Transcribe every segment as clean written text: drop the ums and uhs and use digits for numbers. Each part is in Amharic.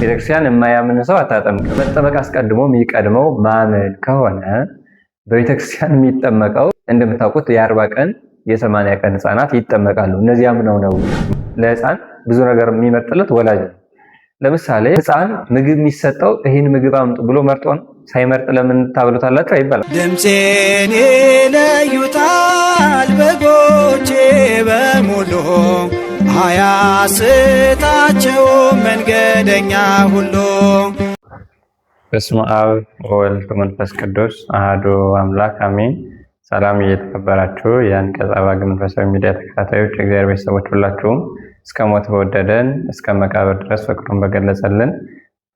ቤተክርስቲያን የማያምን ሰው አታጠምቅም። መጠመቅ አስቀድሞ የሚቀድመው ማመን ከሆነ በቤተክርስቲያን የሚጠመቀው እንደምታውቁት የ40 ቀን የ80 ቀን ህፃናት ይጠመቃሉ። እነዚህ አምነው ነው። ለህፃን ብዙ ነገር የሚመርጥለት ወላጅ ነው። ለምሳሌ ህፃን ምግብ የሚሰጠው ይህን ምግብ አምጡ ብሎ መርጦ ነው። ሳይመርጥ ለምን ታብሉታላችሁ አይባልም። ድምፄን ይለዩታል በጎቼ በሙሉ አያስታቸው መንገደኛ ሁሉ። በስመ አብ ወወልድ ወመንፈስ ቅዱስ አሐዱ አምላክ አሜን። ሰላም እየተከበራችሁ የአንቀጸ አባግ መንፈሳዊ ሚዲያ ተከታታዮች የእግዚአብሔር ቤተሰቦች ሁላችሁም እስከ ሞት በወደደን እስከ መቃብር ድረስ ፍቅሩን በገለጸልን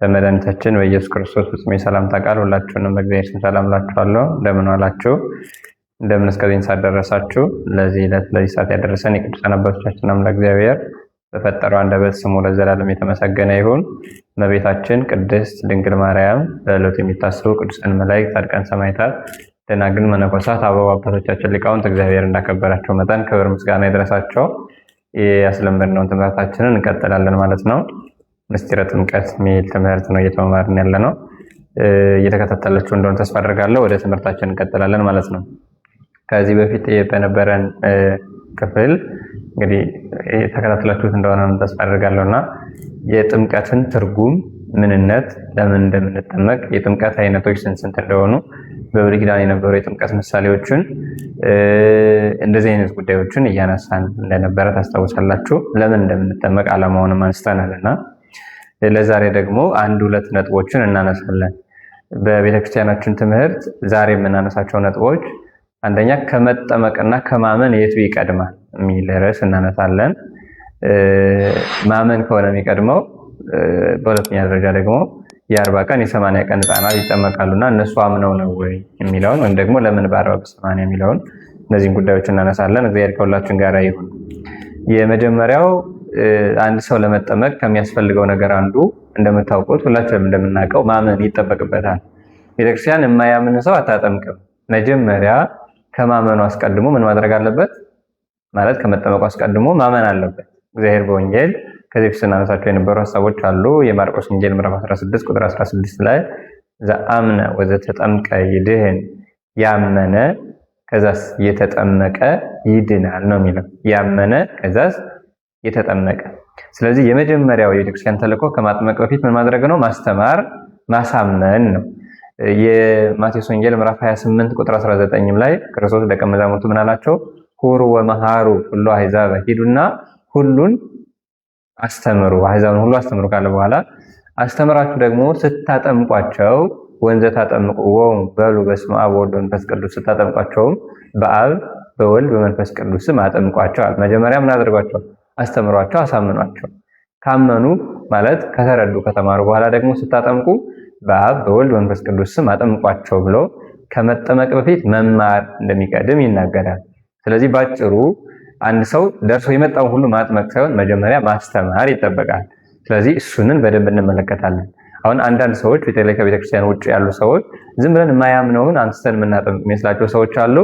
በመድኃኒታችን በኢየሱስ ክርስቶስ ፍጹም የሰላምታ ቃል ሁላችሁንም በእግዚአብሔር ስም ሰላም እላችኋለሁ። እንደምን ዋላችሁ? እንደምን እስከዚህ ሰዓት ደረሳችሁ? ለዚህ ዕለት ለዚህ ሰዓት ያደረሰን የቅዱሳን አባቶቻችን አምላክ እግዚአብሔር በፈጠረው አንደበት ስሙ ለዘላለም የተመሰገነ ይሁን። እመቤታችን ቅድስት ድንግል ማርያም በዕለቱ የሚታሰቡ ቅዱሳን መላእክት፣ ጻድቃን፣ ሰማዕታት፣ ደናግል፣ መነኮሳት፣ አበው አባቶቻችን ሊቃውንት እግዚአብሔር እንዳከበራቸው መጠን ክብር ምስጋና ይድረሳቸው። ያስለመድነውን ትምህርታችንን እንቀጥላለን ማለት ነው። ምስጢረ ጥምቀት የሚል ትምህርት ነው እየተማማርን ያለ ነው። እየተከታተላችሁ እንደሆነ ተስፋ አድርጋለሁ። ወደ ትምህርታችን እንቀጥላለን ማለት ነው። ከዚህ በፊት በነበረን ክፍል እንግዲህ ተከታተላችሁት እንደሆነ ተስፋ አድርጋለሁና የጥምቀትን ትርጉም፣ ምንነት፣ ለምን እንደምንጠመቅ፣ የጥምቀት አይነቶች ስንት እንደሆኑ በብሉይ ኪዳን የነበሩ የጥምቀት ምሳሌዎችን እንደዚህ አይነት ጉዳዮችን እያነሳን እንደነበረ ታስታውሳላችሁ። ለምን እንደምንጠመቅ ዓላማውንም አንስተናልና ለዛሬ ደግሞ አንድ ሁለት ነጥቦችን እናነሳለን። በቤተክርስቲያናችን ትምህርት ዛሬ የምናነሳቸው ነጥቦች አንደኛ ከመጠመቅና ከማመን የቱ ይቀድማል የሚል ርዕስ እናነሳለን። ማመን ከሆነ የሚቀድመው፣ በሁለተኛ ደረጃ ደግሞ የ40 ቀን የ80 ቀን ህፃናት ይጠመቃሉና እነሱ አምነው ነው ወይ የሚለውን ወይም ደግሞ ለምን በ40 በ80 የሚለውን እነዚህን ጉዳዮች እናነሳለን። እግዚአብሔር ከሁላችን ጋር ይሁን። የመጀመሪያው አንድ ሰው ለመጠመቅ ከሚያስፈልገው ነገር አንዱ እንደምታውቁት ሁላችንም እንደምናውቀው ማመን ይጠበቅበታል። ቤተክርስቲያን የማያምን ሰው አታጠምቅም። መጀመሪያ ከማመኑ አስቀድሞ ምን ማድረግ አለበት? ማለት ከመጠመቁ አስቀድሞ ማመን አለበት። እግዚአብሔር በወንጌል ከዚህ በፊት ስናነሳቸው የነበሩ ሀሳቦች አሉ። የማርቆስ ወንጌል ምዕራፍ 16 ቁጥር 16 ላይ ዘአምነ ወዘተጠምቀ ይድህን፣ ያመነ ከዛስ የተጠመቀ ይድናል ነው የሚለው። ያመነ ከዛስ የተጠመቀ። ስለዚህ የመጀመሪያው የቤተክርስቲያን ተልእኮ ከማጥመቅ በፊት ምን ማድረግ ነው? ማስተማር፣ ማሳመን ነው። የማቴዎስ ወንጌል ምዕራፍ 28 ቁጥር 19 ላይ ክርስቶስ ደቀ መዛሙርቱ ምን አላቸው? ሁሩ ወመሃሩ ሁሉ አሕዛብ፣ ሂዱና ሁሉን አስተምሩ፣ አሕዛብን ሁሉ አስተምሩ ካለ በኋላ አስተምራችሁ ደግሞ ስታጠምቋቸው ወንዘ ታጠምቁዎሙ በሉ በስመ አብ ወወልድ ወመንፈስ ቅዱስ፣ ስታጠምቋቸውም በአብ በወልድ በመንፈስ ቅዱስ ስም አጠምቋቸዋል። መጀመሪያ ምን አድርጓቸው? አስተምሯቸው፣ አሳምኗቸው። ካመኑ ማለት ከተረዱ ከተማሩ በኋላ ደግሞ ስታጠምቁ በአብ በወልድ በመንፈስ ቅዱስ ስም አጠምቋቸው ብሎ ከመጠመቅ በፊት መማር እንደሚቀድም ይናገራል። ስለዚህ ባጭሩ አንድ ሰው ደርሶ የመጣውን ሁሉ ማጥመቅ ሳይሆን መጀመሪያ ማስተማር ይጠበቃል። ስለዚህ እሱንን በደንብ እንመለከታለን። አሁን አንዳንድ ሰዎች በተለይ ከቤተክርስቲያን ውጭ ያሉ ሰዎች ዝም ብለን የማያምነውን አንስተን የምናጠምቅ የሚመስላቸው ሰዎች አሉ።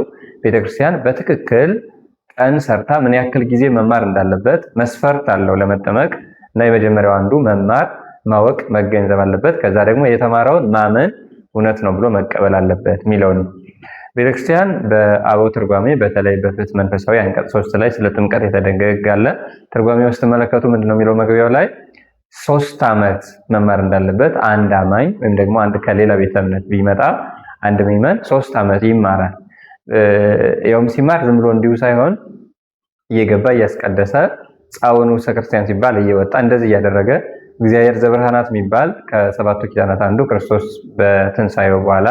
ቤተክርስቲያን በትክክል ቀን ሰርታ ምን ያክል ጊዜ መማር እንዳለበት መስፈርት አለው ለመጠመቅ እና የመጀመሪያው አንዱ መማር፣ ማወቅ፣ መገንዘብ አለበት። ከዛ ደግሞ የተማረውን ማመን እውነት ነው ብሎ መቀበል አለበት የሚለው ነው። ቤተክርስቲያን በአበው ትርጓሜ በተለይ በፍትሐ መንፈሳዊ አንቀጽ 3 ላይ ስለ ጥምቀት የተደነገገ አለ። ትርጓሜው ውስጥ ተመለከቱ ምንድነው የሚለው መግቢያው ላይ 3 ዓመት መማር እንዳለበት አንድ አማኝ ወይም ደግሞ አንድ ከሌላ ቤተ እምነት ቢመጣ አንድ ምዕመን 3 ዓመት ይማራል። ያውም ሲማር ዝም ብሎ እንዲሁ ሳይሆን እየገባ እያስቀደሰ ጻውኑ ክርስቲያን ሲባል እየወጣ እንደዚህ እያደረገ እግዚአብሔር ዘብርሃናት የሚባል ከሰባቱ ኪዳናት አንዱ ክርስቶስ በትንሳኤው በኋላ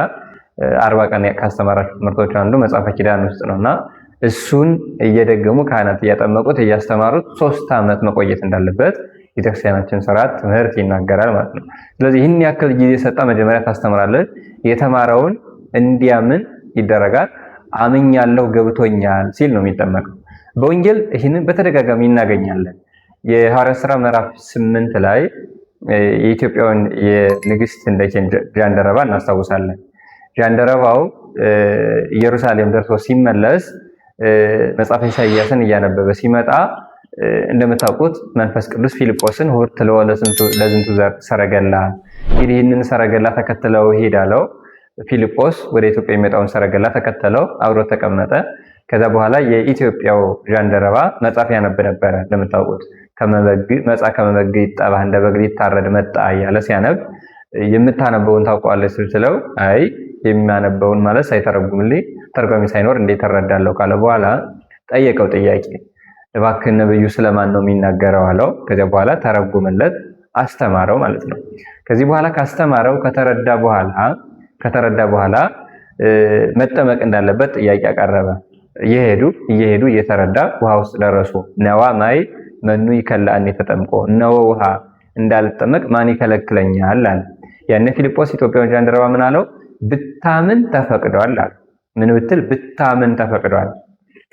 40 ቀን ካስተማራቸው ትምህርቶች አንዱ መጽሐፈ ኪዳን ውስጥ ነውና እሱን እየደገሙ ካህናት እያጠመቁት እያስተማሩት 3 ዓመት መቆየት እንዳለበት ቤተክርስቲያናችን ስርዓት ትምህርት ይናገራል ማለት ነው። ስለዚህ ይህን ያክል ጊዜ ሰጣ መጀመሪያ ታስተምራለች። የተማረውን እንዲያምን ይደረጋል። አምኛለሁ ገብቶኛል ሲል ነው የሚጠመቀው። በወንጌል ይህንን በተደጋጋሚ እናገኛለን። የሐዋርያት ሥራ ምዕራፍ 8 ላይ የኢትዮጵያውን የንግስት እንደችን ጃንደረባ እናስታውሳለን። ጃንደረባው ኢየሩሳሌም ደርሶ ሲመለስ መጽሐፈ ኢሳይያስን እያነበበ ሲመጣ እንደምታውቁት መንፈስ ቅዱስ ፊልጶስን ሁርትለወ ለዝንቱ ሰረገላ፣ ይህንን ሰረገላ ተከትለው ሄዳለው። ፊልጶስ ወደ ኢትዮጵያ የሚመጣውን ሰረገላ ተከተለው አብሮ ተቀመጠ። ከዛ በኋላ የኢትዮጵያው ዣንደረባ መጽሐፍ ያነብ ነበረ። እንደምታውቁት መጽአ ከመበግ ይጠባ እንደ በግ ሊታረድ መጣ እያለ ሲያነብ የምታነበውን ታውቀዋለች ስለው አይ የሚያነበውን ማለት ሳይተረጉምልኝ ተርጓሚ ሳይኖር እንዴት እረዳለሁ ካለ በኋላ ጠየቀው ጥያቄ። እባክህ ነብዩ ስለማን ነው የሚናገረው አለው። ከዚያ በኋላ ተረጉመለት አስተማረው ማለት ነው። ከዚህ በኋላ ካስተማረው ከተረዳ በኋላ መጠመቅ እንዳለበት ጥያቄ አቀረበ። እየሄዱ እየተረዳ ውሃ ውስጥ ደረሱ። ነዋ ማይ መኑ ይከላእኒ ተጠምቆ፣ እነሆ ውሃ እንዳልጠመቅ ማን ይከለክለኛል አለ። ያኔ ፊልጶስ ኢትዮጵያውን ጃንደረባ ምን አለው? ብታምን ተፈቅዷል አለ። ምን ብትል? ብታምን ተፈቅዷል፣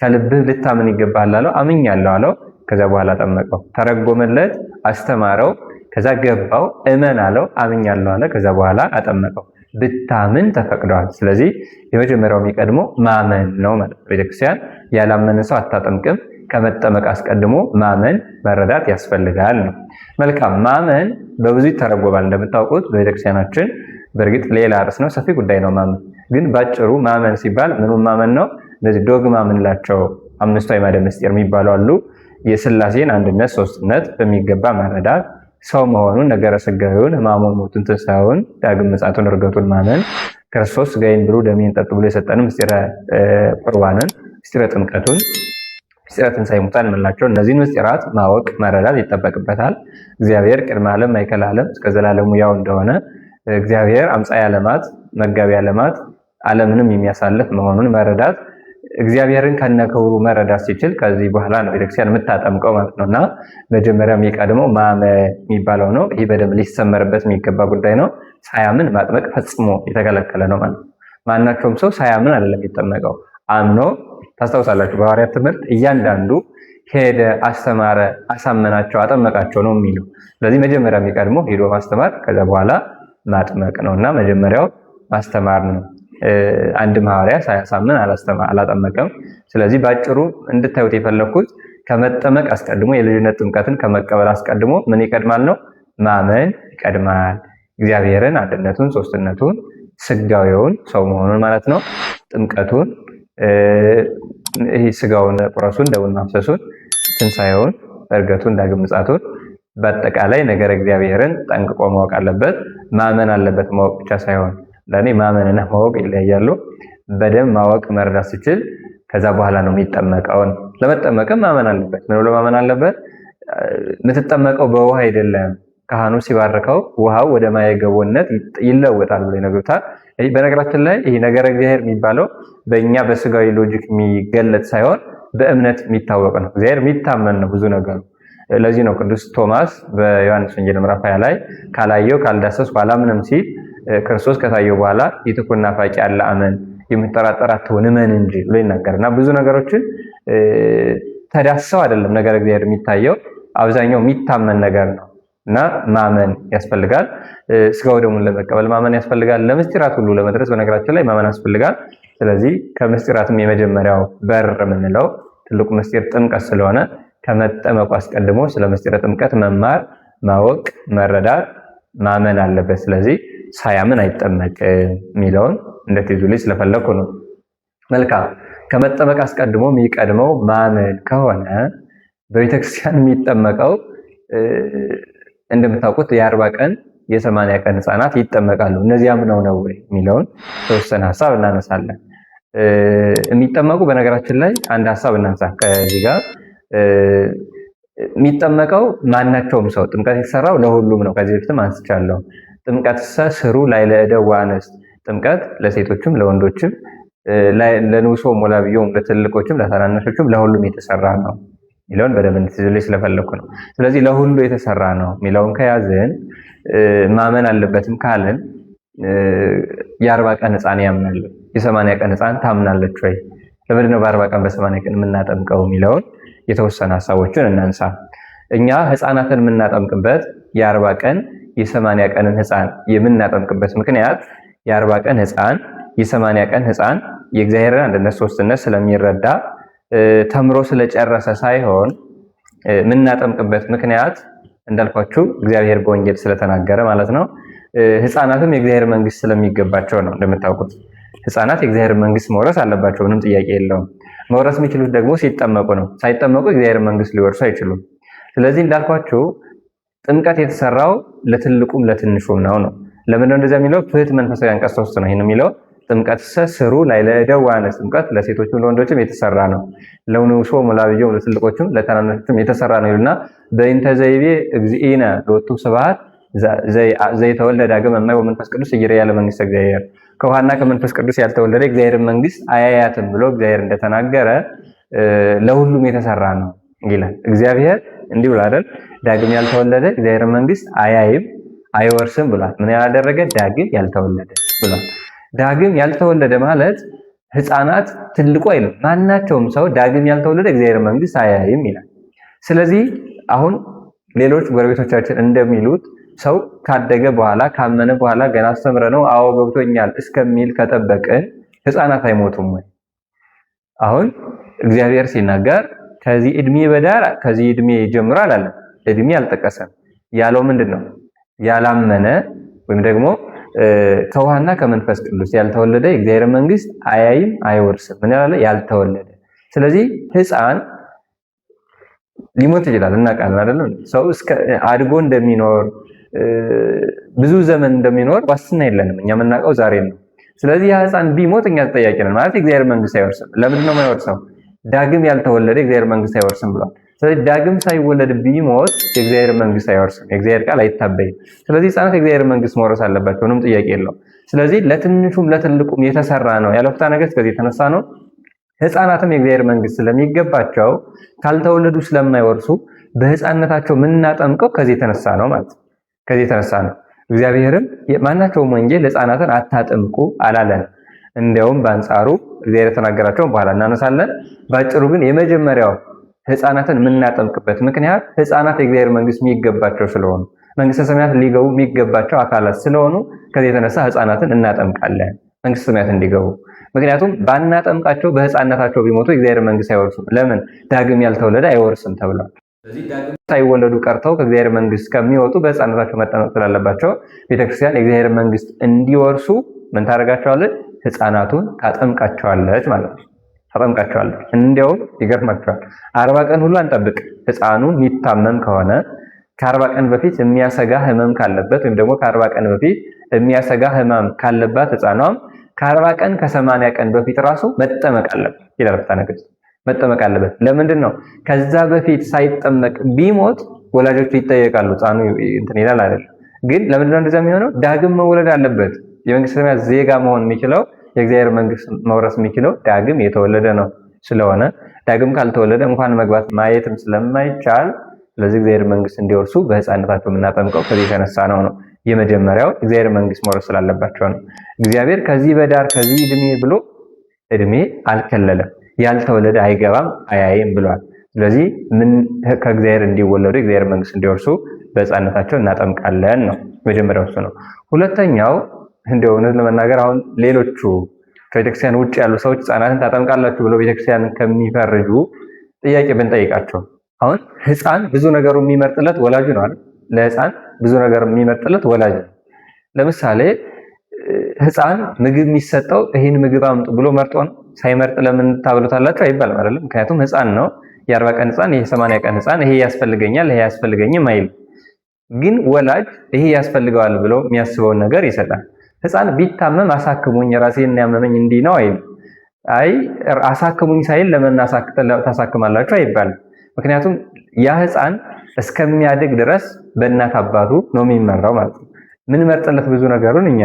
ከልብህ ልታምን ይገባል አለው። አምኛለሁ አለው። ከዛ በኋላ ጠመቀው፣ ተረጎመለት፣ አስተማረው። ከዛ ገባው፣ እመን አለው። አምኛለሁ አለ። ከዛ በኋላ አጠመቀው። ብታምን ተፈቅዷል። ስለዚህ የመጀመሪያው የሚቀድመው ማመን ነው ማለት ነው። ቤተክርስቲያን ያላመነ ሰው አታጠምቅም። ከመጠመቅ አስቀድሞ ማመን መረዳት ያስፈልጋል ነው። መልካም። ማመን በብዙ ይተረጎማል እንደምታውቁት በቤተክርስቲያናችን። በእርግጥ ሌላ ርዕስ ነው፣ ሰፊ ጉዳይ ነው ማመን። ግን ባጭሩ ማመን ሲባል ምኑን ማመን ነው? እነዚህ ዶግማ የምንላቸው አምስቱ አዕማደ ምስጢር የሚባሉ አሉ። የሥላሴን አንድነት ሶስትነት በሚገባ መረዳት፣ ሰው መሆኑን፣ ነገረ ሥጋዌውን፣ ሕማሙን፣ ሞቱን፣ ትንሣኤውን፣ ዳግም ምጽአቱን፣ ዕርገቱን ማመን፣ ክርስቶስ ሥጋዬን ብሉ ደሜን ጠጡ ብሎ የሰጠንን ምስጢረ ቁርባንን፣ ምስጢረ ጥምቀቱን፣ ምስጢረ ትንሣኤ ሙታን የምንላቸው እነዚህን ምስጢራት ማወቅ መረዳት ይጠበቅበታል። እግዚአብሔር ቅድመ ዓለም ማእከለ ዓለም እስከ ዘላለሙ ያው እንደሆነ፣ እግዚአብሔር አምጻኤ ዓለማት መጋቢ ዓለማት ዓለምንም የሚያሳልፍ መሆኑን መረዳት፣ እግዚአብሔርን ከነክብሩ መረዳት ሲችል ከዚህ በኋላ ነው ቤተክርስቲያን የምታጠምቀው ማለት ነውና መጀመሪያ የሚቀድመው ማመን የሚባለው ነው። ይህ በደንብ ሊሰመርበት የሚገባ ጉዳይ ነው። ሳያምን ማጥመቅ ፈጽሞ የተከለከለ ነው ማለት ነው። ማናቸውም ሰው ሳያምን አይደለም የሚጠመቀው፣ አምኖ። ታስታውሳላችሁ በሐዋርያት ትምህርት እያንዳንዱ ሄደ፣ አስተማረ፣ አሳመናቸው፣ አጠመቃቸው ነው የሚለው። ስለዚህ መጀመሪያ የሚቀድመው ሄዶ ማስተማር ከዛ በኋላ ማጥመቅ ነውና መጀመሪያው ማስተማር ነው። አንድም ሐዋርያ ሳያሳምን አላጠመቀም። ስለዚህ ባጭሩ እንድታዩት የፈለኩት ከመጠመቅ አስቀድሞ የልጅነት ጥምቀትን ከመቀበል አስቀድሞ ምን ይቀድማል ነው? ማመን ይቀድማል። እግዚአብሔርን አንድነቱን፣ ሶስትነቱን፣ ስጋዌውን ሰው መሆኑን ማለት ነው፣ ጥምቀቱን፣ ይህ ስጋውን ቁረሱን፣ ደሙን ማፍሰሱን፣ ትንሣኤውን፣ ዕርገቱን፣ ዳግም ምጽአቱን፣ በአጠቃላይ ነገር እግዚአብሔርን ጠንቅቆ ማወቅ አለበት። ማመን አለበት ማወቅ ብቻ ሳይሆን። ለእኔ ማመንና ማወቅ ይለያያሉ። በደንብ ማወቅ መረዳት ሲችል ከዛ በኋላ ነው የሚጠመቀውን። ለመጠመቅም ማመን አለበት። ምን ብሎ ማመን አለበት? የምትጠመቀው በውሃ አይደለም። ካህኑ ሲባርከው ውሃው ወደ ማየገቦነት ይለወጣል ብሎ ይነግሩታል። በነገራችን ላይ ይሄ ነገር እግዚአብሔር የሚባለው በእኛ በስጋዊ ሎጂክ የሚገለጥ ሳይሆን በእምነት የሚታወቅ ነው። እግዚአብሔር የሚታመን ነው ብዙ ነገሩ። ለዚህ ነው ቅዱስ ቶማስ በዮሐንስ ወንጌል ምዕራፍ 20 ላይ ካላየው ካልዳሰስኩ አላምንም ሲል ክርስቶስ ከታየው በኋላ ይትኩን ናፋቂ አለ አመን የምትጠራጠር አትሁን እመን እንጂ ብሎ ይናገርና ብዙ ነገሮችን ተዳሰው አይደለም ነገር እግዚአብሔር የሚታየው፣ አብዛኛው የሚታመን ነገር ነው እና ማመን ያስፈልጋል። ስጋው ደሙን ለመቀበል ማመን ያስፈልጋል። ለምስጢራት ሁሉ ለመድረስ በነገራችን ላይ ማመን ያስፈልጋል። ስለዚህ ከምስጢራትም የመጀመሪያው በር የምንለው ትልቁ ምስጢር ጥምቀት ስለሆነ ከመጠመቁ አስቀድሞ ስለ ምስጢረ ጥምቀት መማር፣ ማወቅ፣ መረዳት፣ ማመን አለበት። ስለዚህ ሳያምን አይጠመቅም የሚለውን እንደትይዙልኝ ስለፈለኩ ነው። መልካም። ከመጠመቅ አስቀድሞ የሚቀድመው ማመን ከሆነ በቤተክርስቲያን የሚጠመቀው እንደምታውቁት የ40 ቀን የ80 ቀን ህፃናት ይጠመቃሉ። እነዚህ አምነው ነው ወይ የሚለውን ተወሰነ ሀሳብ እናነሳለን። የሚጠመቁ በነገራችን ላይ አንድ ሀሳብ እናንሳ ከዚህ ጋር የሚጠመቀው ማናቸውም ሰው ጥምቀት የተሰራው ለሁሉም ነው። ከዚህ በፊትም አንስቻለሁ። ጥምቀት ስሩ ላይ ለእደው ወአንስት፣ ጥምቀት ለሴቶችም ለወንዶችም ለንዑሶ ሞላብዮም ለትልቆችም ለታናናሾችም ለሁሉም የተሰራ ነው የሚለውን በደንብ እንድትይዙልኝ ስለፈለኩ ነው። ስለዚህ ለሁሉ የተሰራ ነው የሚለውን ከያዝን ማመን አለበትም ካልን የ40 ቀን ህፃን ያምናል፣ የ80 ቀን ህፃን ታምናለች ወይ? ለምንድን ነው በ40 ቀን በ80 ቀን የምናጠምቀው የሚለውን የተወሰነ ሀሳቦችን እናንሳ። እኛ ህፃናትን የምናጠምቅበት የ40 ቀን የ80 ቀንን ህፃን የምናጠምቅበት ምክንያት የ40 ቀን ህፃን የ80 ቀን ህፃን የእግዚአብሔርን አንድነት ሶስትነት ስለሚረዳ ተምሮ ስለጨረሰ ሳይሆን የምናጠምቅበት ምክንያት እንዳልኳችሁ እግዚአብሔር በወንጌል ስለተናገረ ማለት ነው። ህፃናትም የእግዚአብሔር መንግስት ስለሚገባቸው ነው። እንደምታውቁት ህፃናት የእግዚአብሔር መንግስት መውረስ አለባቸው፣ ምንም ጥያቄ የለውም። መውረስ የሚችሉት ደግሞ ሲጠመቁ ነው። ሳይጠመቁ የእግዚአብሔር መንግስት ሊወርሱ አይችሉም። ስለዚህ እንዳልኳችሁ ጥምቀት የተሰራው ለትልቁም ለትንሹም ነው። ለምን ነው እንደዛ የሚለው? ፍትሕ መንፈሳዊ አንቀጽ 3 ነው ይሄን የሚለው። ጥምቀት ስሩ ላይ ለደዋነ ጥምቀት ለሴቶችም ለወንዶችም የተሰራ ነው። ለውንሶ ሙላብየው ለትልቆችም ለታናናሾችም የተሰራ ነው ይልና በእንተ ዘይቤ እግዚእነ ሎቱ ስብሐት ዘይተወለደ ዳግመ እማይ ወመንፈስ ቅዱስ ይርያ ለመንግስተ እግዚአብሔር። ከውሃና ከመንፈስ ቅዱስ ያልተወለደ እግዚአብሔር መንግስት አያያትም ብሎ እግዚአብሔር እንደተናገረ ለሁሉም የተሰራ ነው ይላል። እግዚአብሔር እንዲህ ብሎ አይደል? ዳግም ያልተወለደ እግዚአብሔር መንግስት አያይም አይወርስም ብሏል። ምን ያላደረገ? ዳግም ያልተወለደ ብሏል። ዳግም ያልተወለደ ማለት ህፃናት ትልቁ አይልም። ማናቸውም ሰው ዳግም ያልተወለደ እግዚአብሔር መንግስት አያይም ይላል። ስለዚህ አሁን ሌሎች ጎረቤቶቻችን እንደሚሉት ሰው ካደገ በኋላ ካመነ በኋላ ገና አስተምረ ነው አዎ ገብቶኛል እስከሚል ከጠበቅን ህፃናት አይሞቱም ወይ? አሁን እግዚአብሔር ሲናገር ከዚህ እድሜ በዳር ከዚህ እድሜ ጀምሮ አላለም። እድሜ አልጠቀሰም። ያለው ምንድነው? ያላመነ ወይም ደግሞ ከውሃና ከመንፈስ ቅዱስ ያልተወለደ የእግዚአብሔር መንግስት አያይም አይወርስም። ምን ያላለ? ያልተወለደ። ስለዚህ ህፃን ሊሞት ይችላል፣ እናውቃለን አይደል? ሰው እስከ አድጎ እንደሚኖር ብዙ ዘመን እንደሚኖር ዋስትና የለንም። እኛ የምናውቀው ዛሬ ነው። ስለዚህ ያ ህፃን ቢሞት እኛ ተጠያቂ ነን ማለት የእግዚአብሔር መንግስት አይወርስም። ለምንድን ነው የማይወርሰው? ዳግም ያልተወለደ የእግዚአብሔር መንግስት አይወርስም ብሏል። ስለዚህ ዳግም ሳይወለድ ቢሞት የእግዚአብሔር መንግስት አይወርስም። የእግዚአብሔር ቃል አይታበይም። ስለዚህ ህፃናት የእግዚአብሔር መንግስት መውረስ አለባቸው፣ ምንም ጥያቄ የለውም። ስለዚህ ለትንሹም ለትልቁም የተሰራ ነው ያለው ፍትሐ ነገሥት ከዚህ የተነሳ ነው። ህፃናትም የእግዚአብሔር መንግስት ስለሚገባቸው ካልተወለዱ ስለማይወርሱ በህፃንነታቸው የምናጠምቀው ከዚህ የተነሳ ነው ማለት ነው። ከዚህ የተነሳ ነው። እግዚአብሔርም ማናቸውም ወንጌል ህፃናትን አታጥምቁ አላለን። እንዲያውም በአንጻሩ እግዚአብሔር የተናገራቸውን በኋላ እናነሳለን። ባጭሩ ግን የመጀመሪያው ህፃናትን የምናጠምቅበት ምክንያት ህፃናት የእግዚአብሔር መንግስት የሚገባቸው ስለሆኑ መንግስተ ሰማያት ሊገቡ የሚገባቸው አካላት ስለሆኑ ከዚህ የተነሳ ህፃናትን እናጠምቃለን መንግስተ ሰማያት እንዲገቡ። ምክንያቱም ባናጠምቃቸው በህፃንነታቸው ቢሞቱ የእግዚአብሔር መንግስት አይወርሱም። ለምን? ዳግም ያልተወለደ አይወርስም ተብሏል። ስለዚህ ዳግም ሳይወለዱ ቀርተው ከእግዚአብሔር መንግስት ከሚወጡ በህፃንነታቸው መጠመቅ ስላለባቸው ቤተክርስቲያን የእግዚአብሔር መንግስት እንዲወርሱ ምን ታደርጋቸዋለች? ህፃናቱን ታጠምቃቸዋለች ማለት ነው። ታጠምቃቸዋለች። እንዲያውም ይገርማቸዋል። 40 ቀን ሁሉ አንጠብቅ። ህፃኑ የሚታመም ከሆነ ከ40 ቀን በፊት የሚያሰጋ ህመም ካለበት ወይም ደግሞ ከ40 ቀን በፊት የሚያሰጋ ህመም ካለባት ህፃኗም ከ40 ቀን ከ80 ቀን በፊት ራሱ መጠመቅ አለበት ይላል ፍትሐ ነገሥት። መጠመቅ አለበት። ለምንድን ነው? ከዛ በፊት ሳይጠመቅ ቢሞት ወላጆቹ ይጠየቃሉ። ህፃኑ እንትን ይላል አይደል? ግን ለምንድን ነው እንደዛ የሚሆነው? ዳግም መወለድ አለበት። የመንግስተ ሰማያት ዜጋ መሆን የሚችለው የእግዚአብሔር መንግስት መውረስ የሚችለው ዳግም የተወለደ ነው። ስለሆነ ዳግም ካልተወለደ እንኳን መግባት ማየትም ስለማይቻል ስለዚህ እግዚአብሔር መንግስት እንዲወርሱ በህፃንነታቸው የምናጠምቀው ከዚህ የተነሳ ነው። የመጀመሪያው እግዚአብሔር መንግስት መውረስ ስላለባቸው ነው። እግዚአብሔር ከዚህ በዳር ከዚህ እድሜ ብሎ እድሜ አልከለለም። ያልተወለደ አይገባም አያይም ብሏል። ስለዚህ ምን ከእግዚአብሔር እንዲወለዱ እግዚአብሔር መንግስት እንዲወርሱ በህፃንነታቸው እናጠምቃለን ነው። መጀመሪያው እሱ ነው። ሁለተኛው እንደው እውነት ለመናገር አሁን ሌሎቹ ከቤተክርስቲያን ውጭ ያሉ ሰዎች ህፃናትን ታጠምቃላችሁ ብሎ ቤተክርስቲያንን ከሚፈርጁ ጥያቄ ብንጠይቃቸው አሁን ህፃን ብዙ ነገሩ የሚመርጥለት ወላጁ ነው አይደል? ለህፃን ብዙ ነገር የሚመርጥለት ወላጅ ነው። ለምሳሌ ህፃን ምግብ የሚሰጠው ይሄን ምግብ አምጡ ብሎ መርጦ ነው። ሳይመርጥ ለምን ታብሉታላችሁ አይባልም አይደለም። ምክንያቱም ህፃን ነው። የ40 ቀን ህፃን፣ የ80 ቀን ህፃን ይሄ ያስፈልገኛል ይሄ ያስፈልገኝም አይልም። ግን ወላጅ ይሄ ያስፈልገዋል ብሎ የሚያስበውን ነገር ይሰጣል። ህፃን ቢታመም አሳክሙኝ ራሴን ያመመኝ እንዲህ ነው አይልም። አይ አሳክሙኝ ሳይል ለምን ታሳክማላችሁ አይባልም። ምክንያቱም ያ ህፃን እስከሚያድግ ድረስ በእናት አባቱ ነው የሚመራው ማለት ነው። ምን መርጥለት ብዙ ነገሩን እኛ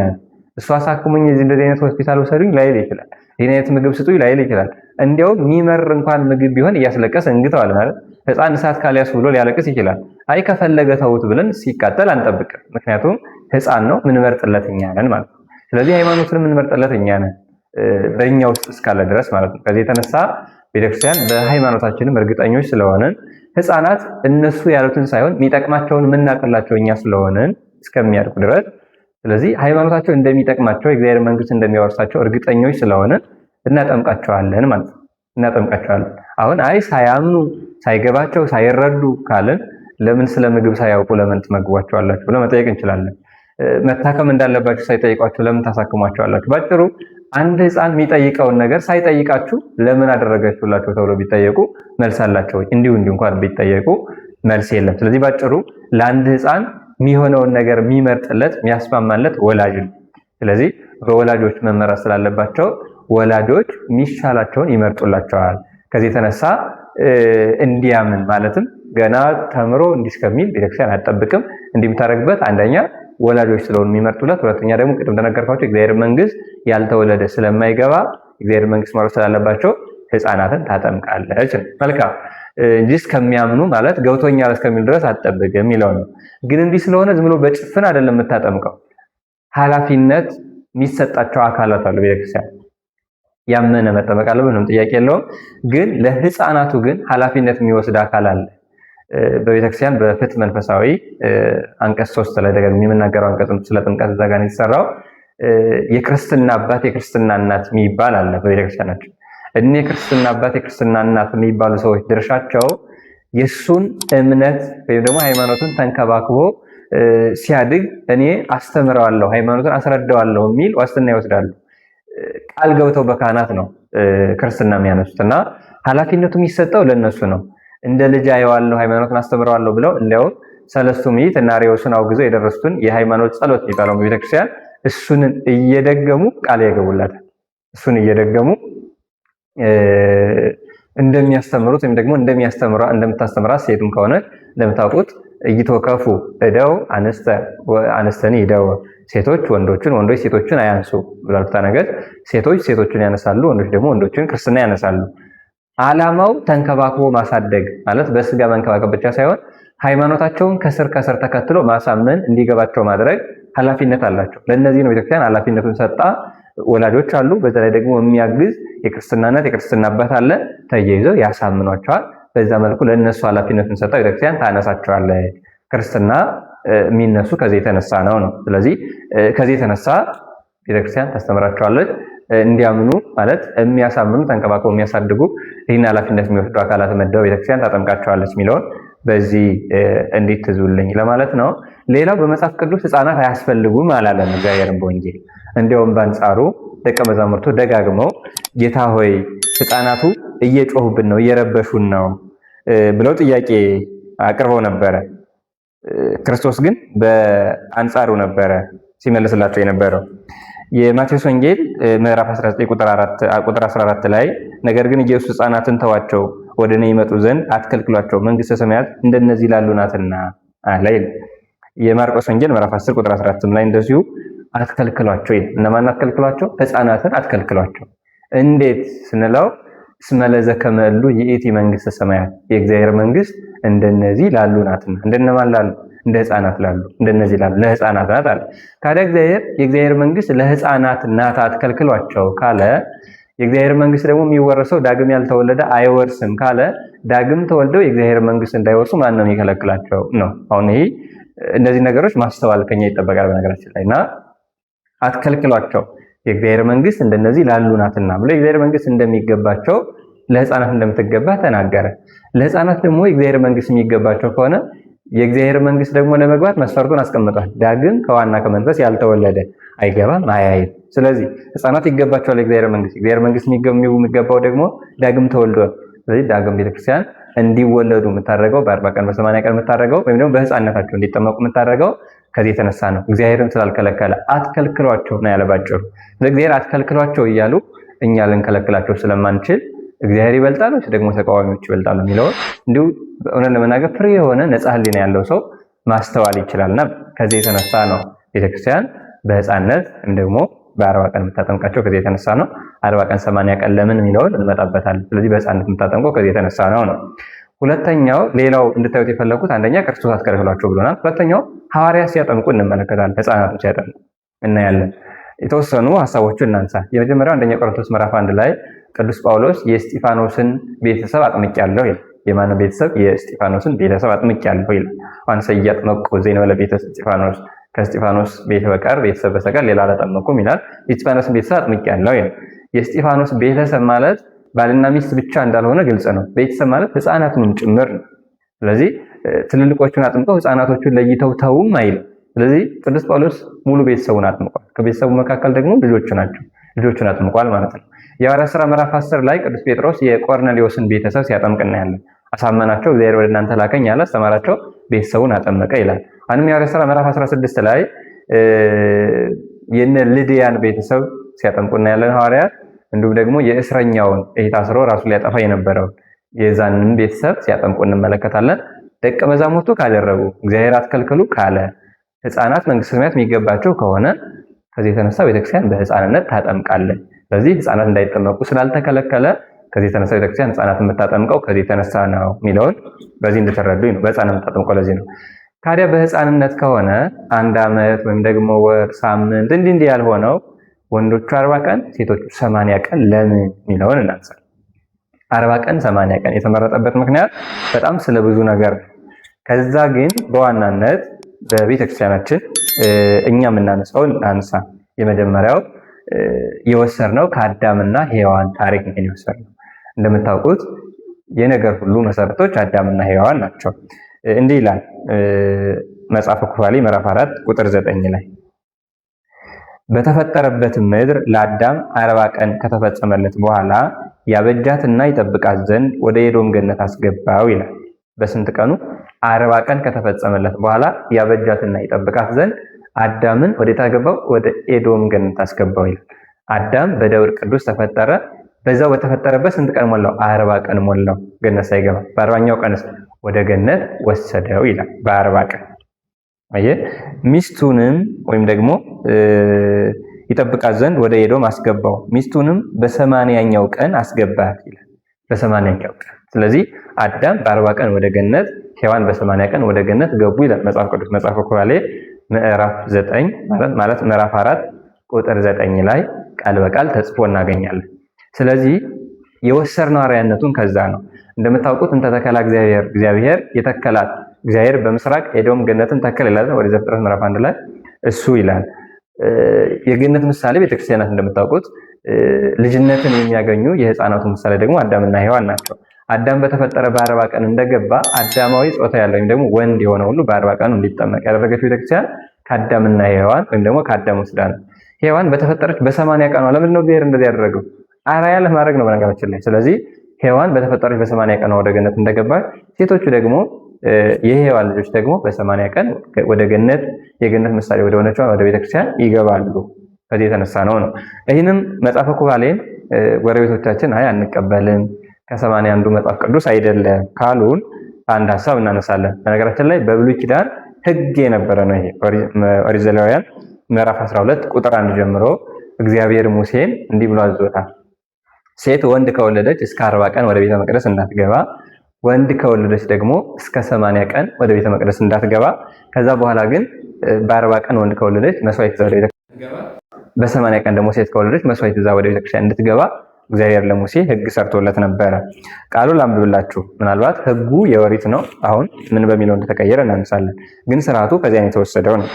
እሱ አሳክሙኝ እንደዚህ አይነት ሆስፒታል ወሰዱኝ ላይል ይችላል። ይሄን አይነት ምግብ ስጡኝ ላይል ይችላል። እንዲያውም የሚመር እንኳን ምግብ ቢሆን እያስለቀስ እንግተዋል ማለት ህፃን እሳት ካልያስ ብሎ ሊያለቅስ ይችላል። አይ ከፈለገ ተውት ብለን ሲቃጠል አንጠብቅም። ምክንያቱም ህፃን ነው ምን መርጥለት እኛ ነን ማለት ነው። ስለዚህ ሃይማኖትን ምን መርጥለት እኛ ነን በእኛ ውስጥ እስካለ ድረስ ማለት ነው። ከዚህ የተነሳ ቤተክርስቲያን በሃይማኖታችንም እርግጠኞች ስለሆነን ህፃናት እነሱ ያሉትን ሳይሆን የሚጠቅማቸውን የምናውቅላቸው እኛ ስለሆነን እስከሚያድጉ ድረስ ስለዚህ ሃይማኖታቸው እንደሚጠቅማቸው የእግዚአብሔር መንግስት እንደሚያወርሳቸው እርግጠኞች ስለሆነ እናጠምቃቸዋለን ማለት ነው። እናጠምቃቸዋለን። አሁን አይ ሳያምኑ ሳይገባቸው ሳይረዱ ካልን ለምን ስለ ምግብ ሳያውቁ ለምን ትመግቧቸዋላችሁ ብለን መጠየቅ እንችላለን። መታከም እንዳለባችሁ ሳይጠይቋችሁ ለምን ታሳክሟቸዋላችሁ? ባጭሩ አንድ ሕፃን የሚጠይቀውን ነገር ሳይጠይቃችሁ ለምን አደረጋችሁላቸው ተብሎ ቢጠየቁ መልስ አላቸው? እንዲሁ እንኳን ቢጠየቁ መልስ የለም። ስለዚህ ባጭሩ ለአንድ ሕፃን የሚሆነውን ነገር የሚመርጥለት የሚያስማማለት ወላጅ ነው። ስለዚህ በወላጆች መመራት ስላለባቸው ወላጆች የሚሻላቸውን ይመርጡላቸዋል። ከዚህ የተነሳ እንዲያምን ማለትም ገና ተምሮ እንዲስከሚል ቤተክርስቲያን አትጠብቅም። እንዲህ የምታደርግበት አንደኛ ወላጆች ስለሆኑ የሚመርጡለት፣ ሁለተኛ ደግሞ ቅድም እንደነገርኳቸው እግዚአብሔር መንግስት ያልተወለደ ስለማይገባ እግዚአብሔር መንግስት መውረስ ስላለባቸው ሕፃናትን ታጠምቃለች። መልካም እንጂ እስከሚያምኑ ማለት ገብቶኛል እስከሚል ድረስ አትጠብቅም የሚለው ነው። ግን እንዲህ ስለሆነ ዝም ብሎ በጭፍን አይደለም የምታጠምቀው። ኃላፊነት የሚሰጣቸው አካላት አሉ ቤተክርስቲያን። ያመነ መጠመቅ አለበት፣ ምንም ጥያቄ የለውም። ግን ለሕፃናቱ ግን ኃላፊነት የሚወስድ አካል አለ። በቤተክርስቲያን በፍትሕ መንፈሳዊ አንቀጽ 3 ላይ ደግሞ የምናገረው አንቀጽ ስለ ጥምቀት እዛ ጋር የተሰራው የክርስትና አባት የክርስትና እናት የሚባል አለ በቤተክርስቲያናችን። እኔ የክርስትና አባት የክርስትና እናት የሚባሉ ሰዎች ድርሻቸው የሱን እምነት ወይም ደግሞ ሃይማኖቱን ተንከባክቦ ሲያድግ እኔ አስተምረዋለሁ፣ ሃይማኖቱን አስረዳዋለሁ የሚል ዋስትና ይወስዳሉ። ቃል ገብተው በካህናት ነው ክርስትና የሚያነሱት እና ኃላፊነቱ የሚሰጠው ለነሱ ነው። እንደ ልጅ አየዋለሁ፣ ሃይማኖትን አስተምረዋለሁ ብለው እንዲያውም ሰለስቱ ምዕት እና አርዮስን አውግዘው የደረሱትን የሃይማኖት ጸሎት የሚባለው በቤተክርስቲያን እሱን እየደገሙ ቃል ያገቡላታል። እሱን እየደገሙ እንደሚያስተምሩት ወይም ደግሞ እንደምታስተምራት ሴቱም ከሆነ እንደምታውቁት እይተወከፉ እደው አነስተኒ እደው፣ ሴቶች ወንዶችን ወንዶች ሴቶችን አያንሱ ብሏል ፍትሐ ነገሥት። ሴቶች ሴቶችን ያነሳሉ፣ ወንዶች ደግሞ ወንዶችን ክርስትና ያነሳሉ። ዓላማው ተንከባክቦ ማሳደግ ማለት በስጋ መንከባከብ ብቻ ሳይሆን ሃይማኖታቸውን ከስር ከስር ተከትሎ ማሳመን እንዲገባቸው ማድረግ ኃላፊነት አላቸው። ለእነዚህ ነው ቤተክርስቲያን ኃላፊነቱን ሰጣ። ወላጆች አሉ፣ በዛ ላይ ደግሞ የሚያግዝ የክርስትና እናት የክርስትና አባት አለ። ተያይዘው ያሳምኗቸዋል። በዛ መልኩ ለእነሱ ኃላፊነቱን ሰጣ ቤተክርስቲያን ታነሳቸዋለች። ክርስትና የሚነሱ ከዚህ የተነሳ ነው። ስለዚህ ከዚህ የተነሳ ቤተክርስቲያን ታስተምራቸዋለች። እንዲያምኑ ማለት የሚያሳምኑ ተንከባክበው የሚያሳድጉ ይህን ኃላፊነት የሚወስዱ አካላት መደበው ቤተክርስቲያን ታጠምቃቸዋለች የሚለውን በዚህ እንዴት ትዙልኝ ለማለት ነው። ሌላው በመጽሐፍ ቅዱስ ሕፃናት አያስፈልጉም አላለም እግዚአብሔርን በወንጌል። እንዲያውም በአንጻሩ ደቀ መዛሙርቱ ደጋግመው ጌታ ሆይ ሕፃናቱ እየጮሁብን ነው እየረበሹን ነው ብለው ጥያቄ አቅርበው ነበረ። ክርስቶስ ግን በአንጻሩ ነበረ ሲመልስላቸው የነበረው። የማቴዎስ ወንጌል ምዕራፍ 19 ቁጥር 14 ላይ ነገር ግን ኢየሱስ ሕፃናትን ተዋቸው፣ ወደ እኔ ይመጡ ዘንድ አትከልክሏቸው፣ መንግስተ ሰማያት እንደነዚህ ላሉ ናትና አለ። የማርቆስ ወንጌል ምዕራፍ 10 ቁጥር 14 ላይ እንደዚሁ አትከልክሏቸው ይላል። እነማን አትከልክሏቸው? ሕፃናትን አትከልክሏቸው። እንዴት ስንለው እስመ ለዘከመ እሉ ይእቲ መንግስተ ሰማያት፣ የእግዚአብሔር መንግስት እንደነዚህ ላሉ ናትና። እንደነማን ላሉ? እንደ ሕፃናት ላሉ፣ እንደነዚህ ላሉ ለሕፃናት ናት አለ። ካዲያ የእግዚአብሔር መንግስት ለሕፃናት ናት አትከልክሏቸው ካለ የእግዚአብሔር መንግስት ደግሞ የሚወረሰው ዳግም ያልተወለደ አይወርስም ካለ ዳግም ተወልደው የእግዚአብሔር መንግስት እንዳይወርሱ ማን ነው የሚከለክላቸው ነው። አሁን ይሄ እነዚህ ነገሮች ማስተዋል ከኛ ይጠበቃል በነገራችን ላይ እና አትከልክሏቸው የእግዚአብሔር መንግስት እንደነዚህ ላሉ ናትና ብሎ የእግዚአብሔር መንግስት እንደሚገባቸው ለሕፃናት እንደምትገባ ተናገረ። ለሕፃናት ደግሞ የእግዚአብሔር መንግስት የሚገባቸው ከሆነ የእግዚአብሔር መንግስት ደግሞ ለመግባት መስፈርቱን አስቀምጧል። ዳግም ከዋና ከመንፈስ ያልተወለደ አይገባም አያይም። ስለዚህ ሕፃናት ይገባቸዋል የእግዚአብሔር መንግስት። የእግዚአብሔር መንግስት የሚገባው ደግሞ ዳግም ተወልዶ። ስለዚህ ዳግም ቤተክርስቲያን እንዲወለዱ የምታደርገው በ40 ቀን በ80 ቀን የምታደርገው ወይም ደግሞ በሕፃንነታቸው እንዲጠመቁ የምታደርገው ከዚህ የተነሳ ነው። እግዚአብሔርም ስላልከለከለ አትከልክሏቸው ነው ያለ ባጭሩ። እግዚአብሔር አትከልክሏቸው እያሉ እኛ ልንከለክላቸው ስለማንችል እግዚአብሔር ይበልጣል ወይስ ደግሞ ተቃዋሚዎች ይበልጣሉ የሚለው እንዲሁ በእውነት ለመናገር ፍሬ የሆነ ነፃ ሕሊና ያለው ሰው ማስተዋል ይችላልና ከዚህ የተነሳ ነው ቤተክርስቲያን በሕፃንነት ወይም ደግሞ በ40 ቀን የምታጠምቃቸው ከዚህ የተነሳ ነው። 40 ቀን 80 ቀን ለምን የሚለውን እንመጣበታለን። ስለዚህ በሕፃንነት የምታጠምቀው ከዚህ የተነሳ ነው። ሁለተኛው ሌላው እንድታዩት የፈለኩት አንደኛ ክርስቶስ አትከልክሏቸው ብሎናል። ሁለተኛው ሐዋርያት ሲያጠምቁ እንመለከታለን። ሕፃናቱ ሲያጠምቁ እናያለን። የተወሰኑ ሀሳቦችን እናንሳ። የመጀመሪያው አንደኛ ቆሮንቶስ ምዕራፍ 1 ላይ ቅዱስ ጳውሎስ የእስጢፋኖስን ቤተሰብ አጥምቄያለሁ ይላል። የማንን ቤተሰብ? የእስጢፋኖስን ቤተሰብ አጥምቄያለሁ ይላል። አንሰ ኢያጥመቁ ዘይንበለ ቤተ እስጢፋኖስ፣ ከእስጢፋኖስ ቤት በቀር ቤተሰብ በስተቀር ሌላ አላጠመቁም ይላል። የእስጢፋኖስን ቤተሰብ አጥምቄያለሁ ይላል። የእስጢፋኖስ ቤተሰብ ማለት ባልና ሚስት ብቻ እንዳልሆነ ግልጽ ነው። ቤተሰብ ማለት ህፃናቱንም ጭምር ነው። ስለዚህ ትልልቆቹን አጥምቀው ህፃናቶቹን ለይተው ተውም አይልም። ስለዚህ ቅዱስ ጳውሎስ ሙሉ ቤተሰቡን አጥምቋል። ከቤተሰቡ መካከል ደግሞ ልጆቹን አጥምቋል ማለት ነው። የሐዋርያት ሥራ ምዕራፍ 10 ላይ ቅዱስ ጴጥሮስ የቆርኔሌዎስን ቤተሰብ ሲያጠምቅ እናያለን። አሳመናቸው፣ እግዚአብሔር ወደ እናንተ ላከኝ አለ፣ አስተማራቸው፣ ቤተሰቡን አጠመቀ ይላል። አሁንም የሐዋርያት ሥራ ምዕራፍ 16 ላይ የነ ልድያን ቤተሰብ ሲያጠምቁ እናያለን ሐዋርያት። እንዲሁም ደግሞ የእስረኛውን ታስሮ ራሱ ሊያጠፋ የነበረውን የዛንን ቤተሰብ ሲያጠምቁ እንመለከታለን። ደቀ መዛሙርቱ ካደረጉ እግዚአብሔር አትከልክሉ ካለ ህፃናት መንግስተ ሰማያት የሚገባቸው ከሆነ ከዚህ የተነሳ ቤተክርስቲያን በህፃንነት ታጠምቃለች። ስለዚህ ህፃናት እንዳይጠመቁ ስላልተከለከለ ከዚህ የተነሳ ቤተክርስቲያን ህፃናት የምታጠምቀው ከዚህ የተነሳ ነው የሚለውን በዚህ እንድትረዱኝ ነው። በህፃንነት የምታጠምቀው ለዚህ ነው። ታዲያ በህፃንነት ከሆነ 1 ዓመት ወይም ደግሞ ወር፣ ሳምንት እንዲህ ያልሆነው ወንዶቹ 40 ቀን ሴቶቹ 80 ቀን ለምን የሚለውን እናንሳ። 40 ቀን 80 ቀን የተመረጠበት ምክንያት በጣም ስለ ብዙ ነገር ነው። ከዛ ግን በዋናነት በቤተክርስቲያናችን እኛ የምናነሳውን አንሳ። የመጀመሪያው የወሰድነው ከአዳምና ሔዋን ታሪክ ነው የወሰድነው። እንደምታውቁት የነገር ሁሉ መሰረቶች አዳምና ሔዋን ናቸው። እንዲህ ይላል መጽሐፈ ኩፋሌ ምዕራፍ 4 ቁጥር 9 ላይ በተፈጠረበት ምድር ለአዳም 40 ቀን ከተፈጸመለት በኋላ ያበጃትና ይጠብቃት ዘንድ ወደ ኤዶም ገነት አስገባው ይላል። በስንት ቀኑ? 40 ቀን ከተፈጸመለት በኋላ ያበጃትና ይጠብቃት ዘንድ አዳምን ወዴት አገባው? ወደ ኤዶም ገነት አስገባው ይላል። አዳም በደብር ቅዱስ ተፈጠረ። በዛው በተፈጠረበት ስንት ቀን ሞላው? 40 ቀን ሞላው ገነት ሳይገባ። በ40ኛው ቀንስ ወደ ገነት ወሰደው ይላል። በ40 ቀን ሚስቱንም ወይም ደግሞ ይጠብቃት ዘንድ ወደ ኤዶም አስገባው፣ ሚስቱንም በ80ኛው ቀን አስገባት ይላል። በ80ኛው ቀን። ስለዚህ አዳም በ40 ቀን ወደ ገነት፣ ሔዋን በ80 ቀን ወደ ገነት ገቡ ይላል መጽሐፍ ቅዱስ። መጽሐፈ ኩፋሌ ምዕራፍ 9 ማለት ምዕራፍ 4 ቁጥር 9 ላይ ቃል በቃል ተጽፎ እናገኛለን። ስለዚህ የወሰድነው አርአያነቱን ከዛ ነው። እንደምታውቁት እንተ ተከላ እግዚአብሔር የተከላት እግዚአብሔር በምስራቅ ኤዶም ገነትን ተከለ ይላል ወደ ዘፍጥረት ምዕራፍ 1 ላይ እሱ ይላል። የገነት ምሳሌ ቤተክርስቲያናት እንደምታውቁት ልጅነትን የሚያገኙ የህፃናቱ ምሳሌ ደግሞ አዳምና ሔዋን ናቸው። አዳም በተፈጠረ በ40 ቀን እንደገባ አዳማዊ ጾታ ያለው ወይም ደግሞ ወንድ የሆነ ሁሉ በ40 ቀኑ እንዲጠመቅ ያደረገችው ቤተክርስቲያን ከአዳምና ሔዋን ወይም ደግሞ ከአዳም ወስዳ ነው። ሔዋን በተፈጠረች በ80 ቀኗ ለምንድን ነው እግዚአብሔር እንደዚህ ያደረገው? አርአያ ለማድረግ ነው በነገራችን ላይ። ስለዚህ ሔዋን በተፈጠረች በ80 ቀኗ ወደ ገነት እንደገባች፣ ሴቶቹ ደግሞ የሔዋን ልጆች ደግሞ በ80 ቀን ወደ ገነት የገነት ምሳሌ ወደ ሆነችው ወደ ቤተክርስቲያን ይገባሉ። ከዚህ የተነሳ ነው። ይህንም መጽሐፈ ኩፋሌን ጎረቤቶቻችን አይ አንቀበልም ከ80 አንዱ መጽሐፍ ቅዱስ አይደለም ካሉን አንድ ሐሳብ እናነሳለን። በነገራችን ላይ በብሉይ ኪዳን ሕግ የነበረ ነው ይሄ። ኦሪት ዘሌዋውያን ምዕራፍ 12 ቁጥር 1 ጀምሮ እግዚአብሔር ሙሴን እንዲህ ብሎ አዞታል። ሴት ወንድ ከወለደች እስከ 40 ቀን ወደ ቤተ መቅደስ እንዳትገባ፣ ወንድ ከወለደች ደግሞ እስከ 80 ቀን ወደ ቤተ መቅደስ እንዳትገባ። ከዛ በኋላ ግን በ40 ቀን ወንድ ከወለደች መስዋዕት ይዛ ወደ ቤተ ገባ፣ በ80 ቀን ደግሞ ሴት ከወለደች መስዋዕት ይዛ ወደ ቤተክርስቲያን እንድትገባ እግዚአብሔር ለሙሴ ሕግ ሰርቶለት ነበረ። ቃሉን ላንብብላችሁ። ምናልባት ሕጉ የኦሪት ነው። አሁን ምን በሚለው እንደተቀየረ እናነሳለን። ግን ስርዓቱ ከዚያ የተወሰደው ነው።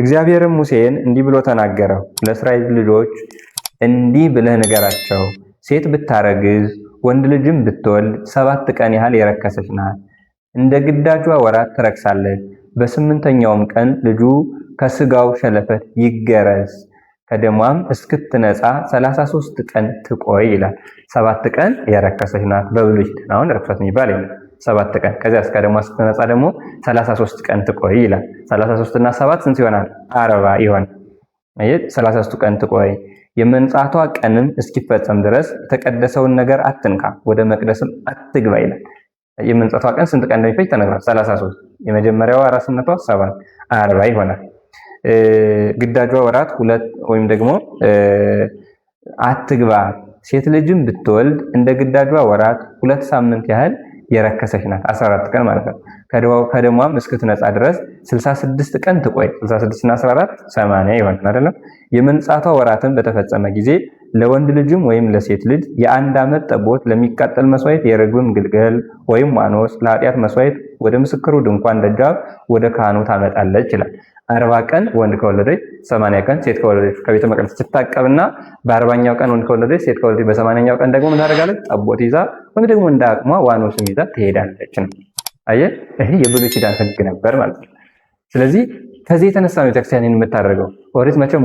እግዚአብሔርም ሙሴን እንዲህ ብሎ ተናገረው። ለእስራኤል ልጆች እንዲህ ብለህ ንገራቸው፣ ሴት ብታረግዝ ወንድ ልጅም ብትወልድ 7 ቀን ያህል የረከሰች ናት። እንደ ግዳጇ ወራት ትረክሳለች። በ8ኛውም ቀን ልጁ ከስጋው ሸለፈት ይገረዝ፣ ከደሟም እስክትነጻ 33 ቀን ትቆይ ይላል። 7 ቀን የረከሰች ናት። በብሉይ ኪዳን አሁን ረክሰት የሚባል የለም። 7 ቀን ከዚያ እስከ ደሟ እስክትነጻ ደግሞ 33 ቀን ትቆይ ይላል። 33 እና 7 ስንት ይሆናል? 40 ይሆናል። 33 ቀን ትቆይ፣ የመንጻቷ ቀንም እስኪፈጸም ድረስ የተቀደሰውን ነገር አትንካ፣ ወደ መቅደስም አትግባ ይላል። የመንጻቷ ቀን ስንት ቀን እንደሚፈጅ ተነግሯል። 33 የመጀመሪያዋ ራስነቷ 7 40 ይሆናል። ግዳጇ ወራት 2 ወይም ደግሞ አትግባ። ሴት ልጅም ብትወልድ እንደ ግዳጇ ወራት 2 ሳምንት ያህል የረከሰች ናት። 14 ቀን ማለት ነው። ከደሟም እስክትነጻ ድረስ 66 ቀን ትቆይ። 66 እና 14 80 ይሆናል አይደለም። የመንጻቷ ወራትን በተፈጸመ ጊዜ ለወንድ ልጅም ወይም ለሴት ልጅ የ1 ዓመት ጠቦት ለሚቃጠል መስዋዕት፣ የርግብም ግልገል ወይም ዋኖስ ለኃጢአት መስዋዕት ወደ ምስክሩ ድንኳን ደጃፍ ወደ ካህኑ ታመጣለች ይላል። 40 ቀን ወንድ ከወለደች 80 ቀን ሴት ከወለደች ከቤተ መቅደስ ትታቀብና በ40ኛው ቀን ወንድ ከወለደች ሴት ከወለደች በ80ኛው ቀን ደግሞ ምን ታደርጋለች? ጠቦት ይዛ ወይም ደግሞ እንደ አቅሟ ዋኖስም ይዛ ትሄዳለች ነው። አየህ፣ ይሄ የብሉይ ኪዳን ሕግ ነበር ማለት ነው። ስለዚህ ከዚህ የተነሳ ነው ቤተክርስቲያን የምታደርገው። ኦሪት መቼም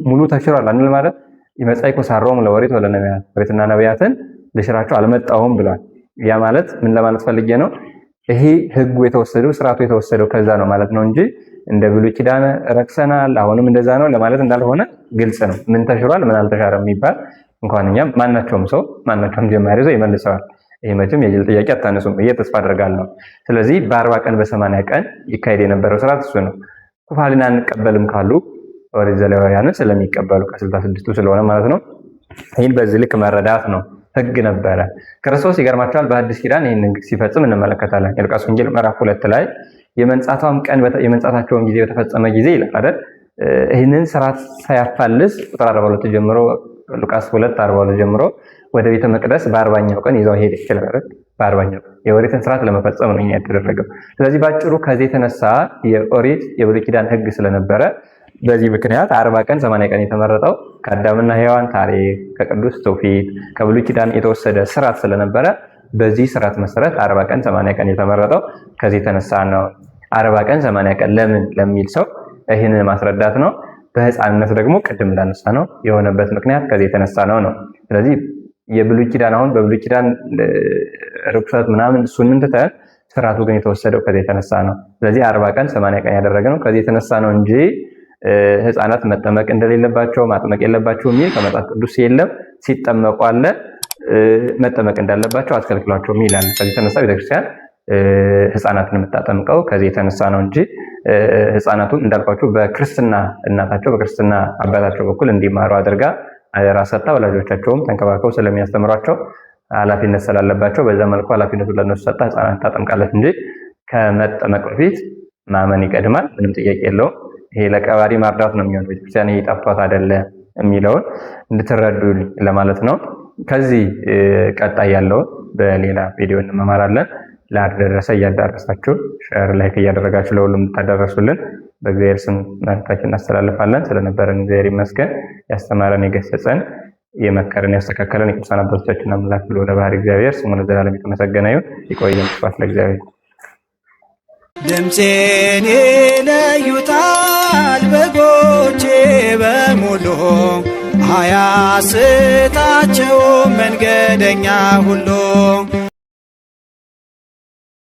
ሙሉ ተሽሯል አንል ማለት ይመጻይኩ ሳሮሙ ለኦሪት ወለነቢያት፣ ኦሪትና ነቢያትን ልሽራቸው አልመጣሁም ብሏል። ያ ማለት ምን ለማለት ፈልጌ ነው? ይሄ ሕጉ የተወሰደው ስርዓቱ የተወሰደው ከዛ ነው ማለት ነው እንጂ እንደ ብሉይ ኪዳን ረክሰናል አሁንም እንደዛ ነው ለማለት እንዳልሆነ ግልጽ ነው። ምን ተሽሯል ምን አልተሻረም የሚባል እንኳን እኛም ማናቸውም ሰው ማናቸውም ጀማሪ ሰው ይመልሰዋል። ይሄ መቼም የጅል ጥያቄ አታነሱም ብዬ ተስፋ አደርጋለሁ። ስለዚህ በ40 ቀን በ80 ቀን ይካሄድ የነበረው ስርዓት እሱ ነው። ኩፋሌን አንቀበልም ካሉ ኦሪት ዘሌዋውያንን ስለሚቀበሉ ከ66ቱ ስለሆነ ማለት ነው። ይህን በዚህ ልክ መረዳት ነው። ሕግ ነበረ። ክርስቶስ ይገርማቸዋል በአዲስ ኪዳን ይህን ሕግ ሲፈጽም እንመለከታለን። የሉቃስ ወንጌል ምዕራፍ 2 ላይ የመንጻታቸውን ጊዜ በተፈጸመ ጊዜ ይላል አይደል? ይህንን ስርዓት ሳያፋልስ ቁጥር 42 ጀምሮ ሉቃስ 2:42 ጀምሮ ወደ ቤተ መቅደስ በ40ኛው ቀን ይዘው ሄደ ይችላል አይደል? በ40ኛው የኦሪትን ስርዓት ለመፈጸም ነው የተደረገው። ስለዚህ ባጭሩ ከዚህ የተነሳ የኦሪት የብሉይ ኪዳን ሕግ ስለነበረ በዚህ ምክንያት 40 ቀን 80 ቀን የተመረጠው ከአዳምና ሔዋን ታሪክ ከቅዱስ ትውፊት ከብሉይ ኪዳን የተወሰደ ስርዓት ስለነበረ በዚህ ስርዓት መሰረት 40 ቀን 80 ቀን የተመረጠው ከዚህ የተነሳ ነው። 40 ቀን 80 ቀን ለምን ለሚል ሰው ይህንን ማስረዳት ነው። በህፃንነት ደግሞ ቅድም እንዳነሳ ነው የሆነበት ምክንያት ከዚህ የተነሳ ነው። ስለዚህ የብሉይ ኪዳን አሁን በብሉይ ኪዳን ርኩሰት ምናምን እሱን ትተን ስርዓቱ ግን የተወሰደው ከዚህ የተነሳ ነው። ስለዚህ 40 ቀን 80 ቀን ያደረገነው ከዚህ የተነሳ ነው እንጂ ህፃናት መጠመቅ እንደሌለባቸው ማጥመቅ የለባቸው የሚል ከመጽሐፍ ቅዱስ የለም። ሲጠመቁ አለ መጠመቅ እንዳለባቸው አስከልክሏቸው ይላል። ከዚህ የተነሳ ቤተክርስቲያን ህፃናትን የምታጠምቀው ከዚህ የተነሳ ነው እንጂ ህፃናቱን እንዳልኳቸው በክርስትና እናታቸው በክርስትና አባታቸው በኩል እንዲማሩ አድርጋ አደራ ሰጥታ ወላጆቻቸውም ተንከባከው ስለሚያስተምሯቸው ኃላፊነት ስላለባቸው በዛ መልኩ ኃላፊነቱን ለነሱ ሰጥታ ህፃናትን ታጠምቃለች እንጂ ከመጠመቅ በፊት ማመን ይቀድማል። ምንም ጥያቄ የለውም። ይሄ ለቀባሪ ማርዳት ነው የሚሆነው። ቤተክርስቲያን ይሄ ጠፍቷት አይደለ የሚለውን እንድትረዱ ለማለት ነው። ከዚህ ቀጣይ ያለውን በሌላ ቪዲዮ እንመማራለን። ላደረሰ እያዳረሳችሁ ሼር ላይክ እያደረጋችሁ ለሁሉም እንድታዳረሱልን በእግዚአብሔር ስም መልእክታችንን እናስተላልፋለን። ስለነበረን እግዚአብሔር ይመስገን። ያስተማረን የገሰጸን የመከረን ያስተካከለን የቅዱሳን አባቶቻችን አምላክ ብሎ ለባህሪ እግዚአብሔር ስሙ ለዘላለም የተመሰገነ ይሁን። ይቆየን። ስብሐት ለእግዚአብሔር። ድምፄን ይለዩታል በጎቼ በሙሉ አያስታቸውም መንገደኛ ሁሉ